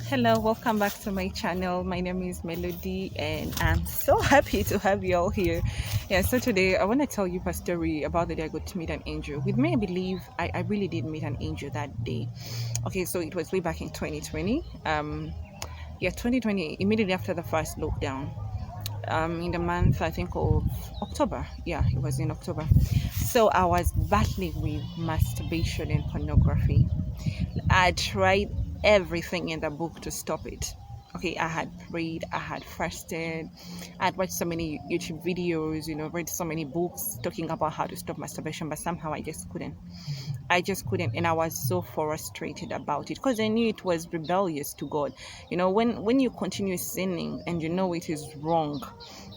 Hello, welcome back to my channel. My name is Melody, and I'm so happy to have you all here. Yeah, so today I want to tell you a story about the day I got to meet an angel. With me, I believe I really did meet an angel that day. Okay, so it was way back in 2020. 2020, immediately after the first lockdown. In the month I think of October. Yeah, it was in October. So I was battling with masturbation and pornography. I tried everything in the book to stop it. Okay, I had prayed, I had fasted, I had watched so many YouTube videos, read so many books talking about how to stop masturbation, but somehow I just couldn't. I just couldn't, and I was so frustrated about it because I knew it was rebellious to God. When you continue sinning and you know it is wrong,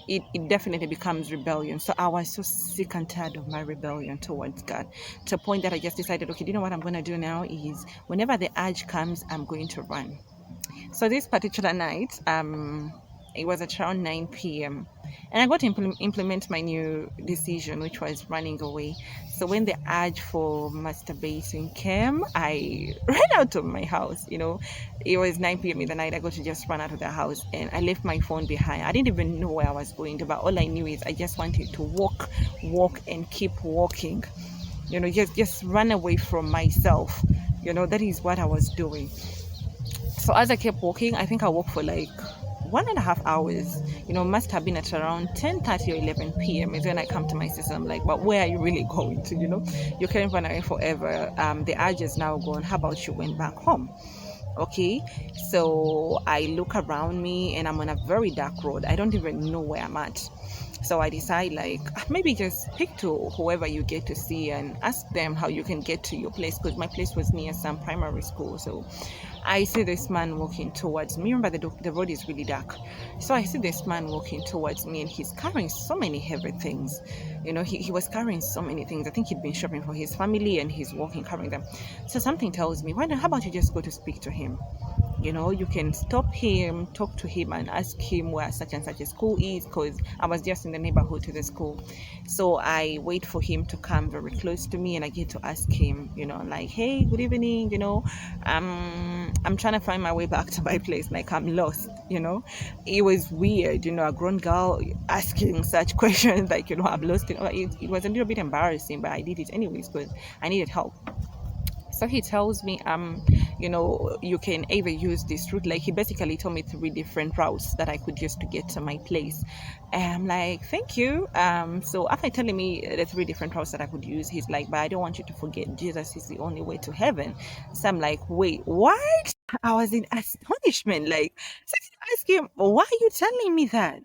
it definitely becomes rebellion. So I was so sick and tired of my rebellion towards God, to a point that I just decided, okay, do you know what I'm going to do now is whenever the urge comes, I'm going to run. So this particular night, it was at around 9 p.m. And I got to implement my new decision, which was running away. So when the urge for masturbating came, I ran out of my house. It was 9 p.m. in the night. I got to just run out of the house and I left my phone behind. I didn't even know where I was going to, but all I knew is I just wanted to walk, and keep walking. Just run away from myself. That is what I was doing. So as I kept walking, I think I walked for like 1.5 hours. Must have been at around 10:30 or 11 p.m. is when I come to my sister. I'm like, but where are you really going to? You can't run away forever. The urge is now gone. How about you went back home? Okay, so I look around me and I'm on a very dark road. I don't even know where I'm at. So I decide, like, maybe just speak to whoever you get to see and ask them how you can get to your place, because my place was near some primary school. So I see this man walking towards me. Remember, the road is really dark. So I see this man walking towards me and he's carrying so many heavy things. He was carrying so many things. I think he'd been shopping for his family and he's walking carrying them. So something tells me, how about you just go to speak to him? You can stop him, talk to him, and ask him where such and such a school is, because I was just in the neighborhood to the school. So I wait for him to come very close to me and I get to ask him, like, hey, good evening, I'm trying to find my way back to my place, like I'm lost. It was weird, a grown girl asking such questions, like, I'm lost. It was a little bit embarrassing, but I did it anyways because I needed help. So he tells me, you can either use this route. Like, he basically told me 3 different routes that I could use to get to my place. And I'm like, thank you. So after telling me the 3 different routes that I could use, he's like, but I don't want you to forget Jesus is the only way to heaven. So I'm like, wait, what? I was in astonishment. Like, so I asked him, why are you telling me that?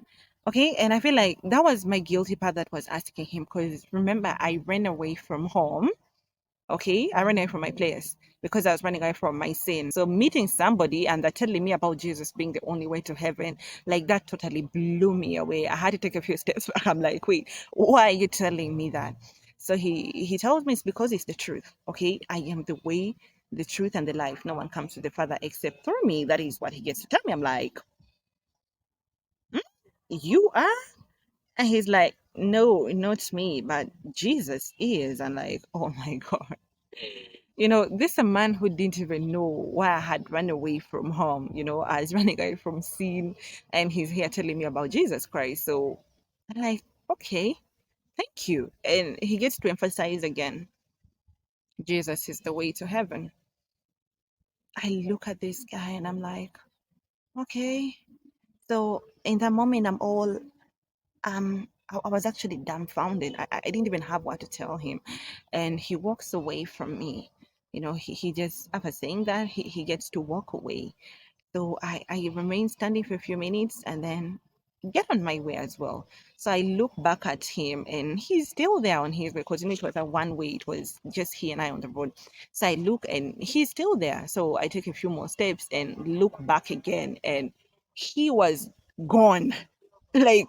Okay, and I feel like that was my guilty part that was asking him, because remember, I ran away from home. Okay, I ran away from my place because I was running away from my sin. So meeting somebody and they're telling me about Jesus being the only way to heaven, like, that totally blew me away. I had to take a few steps back. I'm like, wait, why are you telling me that? So he tells me it's because it's the truth. Okay, I am the way, the truth, and the life. No one comes to the Father except through me. That is what he gets to tell me. I'm like, "Hmm? You are?" And he's like, no, not me, but Jesus is. I'm like, oh my God. This a man who didn't even know why I had run away from home. I was running away from sin, and he's here telling me about Jesus Christ. So I'm like, okay, thank you. And he gets to emphasize again, Jesus is the way to heaven. I look at this guy and I'm like, okay. So in that moment, I'm all I was actually dumbfounded. I didn't even have what to tell him. And he walks away from me. He just, after saying that, he gets to walk away. So I remain standing for a few minutes and then get on my way as well. So I look back at him and he's still there on his way, because it was a one way, it was just he and I on the road. So I look and he's still there. So I take a few more steps and look back again and he was gone. Like,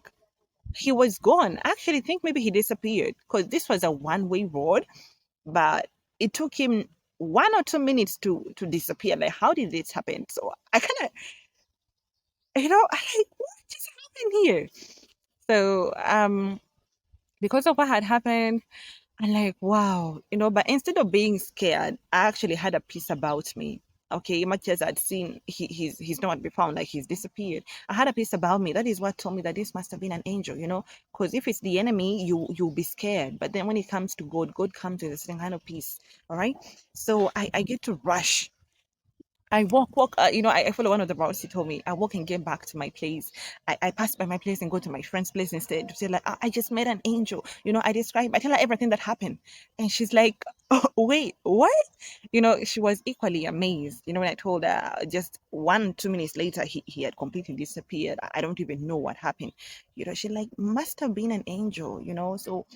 he was gone. I actually think maybe he disappeared because this was a one-way road, but it took him 1 or 2 minutes to disappear. Like, how did this happen? So I kind of, I like, what just happened here? So because of what had happened, I'm like, wow, but instead of being scared, I actually had a peace about me. Okay, much as I'd seen he's not to be found, like he's disappeared. I had a peace about me. That is what told me that this must have been an angel, you know. Because if it's the enemy, you'll be scared. But then when it comes to God, God comes with a certain kind of peace. All right. So I get to rush. I walk, I follow one of the routes he told me. I walk and get back to my place. I pass by my place and go to my friend's place instead to say, like, I just met an angel. I tell her everything that happened. And she's like, oh, wait, what? She was equally amazed. When I told her just 1, 2 minutes later, he had completely disappeared. I don't even know what happened. She like, must have been an angel. So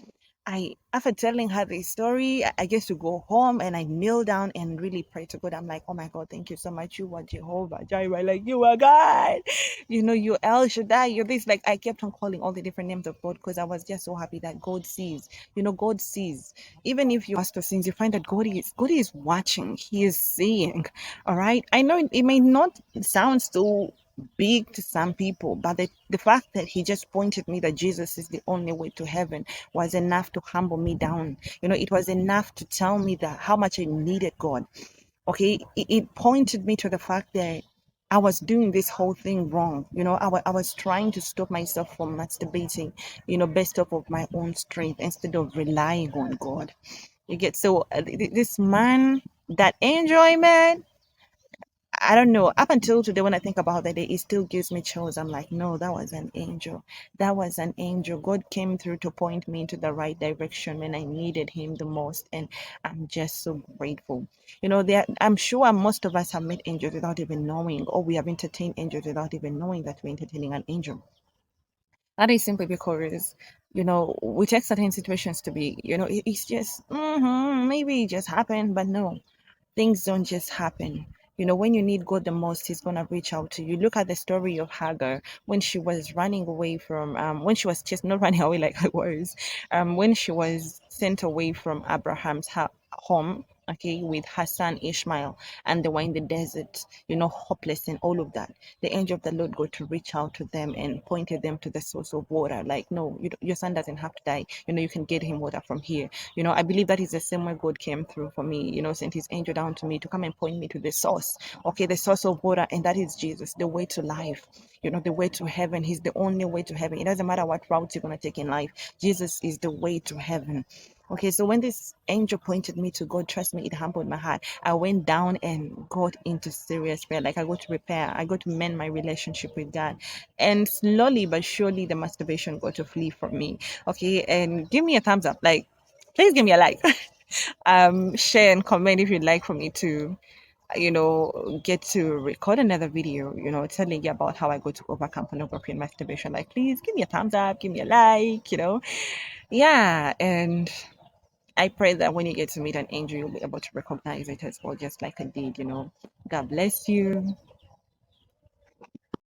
after telling her the story, I get to go home and I kneel down and really pray to God. I'm like, oh my God, thank you so much. You are Jehovah Jireh, like you are God. You El Shaddai, you're this. Like I kept on calling all the different names of God because I was just so happy that God sees. God sees. Even if you ask for sins, you find that God is watching. He is seeing. All right. I know it may not sound so big to some people, but the fact that he just pointed me that Jesus is the only way to heaven was enough to humble me down. It was enough to tell me that how much I needed God. Okay, it pointed me to the fact that I was doing this whole thing wrong. I was trying to stop myself from masturbating, based off of my own strength instead of relying on God. You get so this man, that enjoyment, I don't know. Up until today, when I think about that day, it still gives me chills. I'm like, no, that was an angel. That was an angel. God came through to point me into the right direction when I needed Him the most, and I'm just so grateful. I'm sure most of us have met angels without even knowing, or we have entertained angels without even knowing that we're entertaining an angel. That is simply because, we take certain situations to be, it's just maybe it just happened, but no, things don't just happen. When you need God the most, He's gonna reach out to you. Look at the story of Hagar when she was running away from when she was just not running away like I was, when she was sent away from Abraham's home, okay, with her son Ishmael, and they were in the desert, hopeless and all of that. The angel of the Lord got to reach out to them and pointed them to the source of water. Like, no, your son doesn't have to die. You can get him water from here. I believe that is the same way God came through for me, sent His angel down to me to come and point me to the source, okay, the source of water, and that is Jesus, the way to life, the way to heaven. He's the only way to heaven. It doesn't matter what route you're going to take in life, Jesus is the way to heaven. Okay, so when this angel pointed me to God, trust me, it humbled my heart. I went down and got into serious prayer. Like I got to repair, I got to mend my relationship with God. And slowly but surely the masturbation got to flee from me. Okay, and give me a thumbs up. Like, please give me a like. Share and comment if you'd like for me to get to record another video, telling you about how I go to overcome pornography and masturbation. Like, please give me a thumbs up, give me a like. Yeah, and I pray that when you get to meet an angel, you'll be able to recognize it as well, just like I did. God bless you.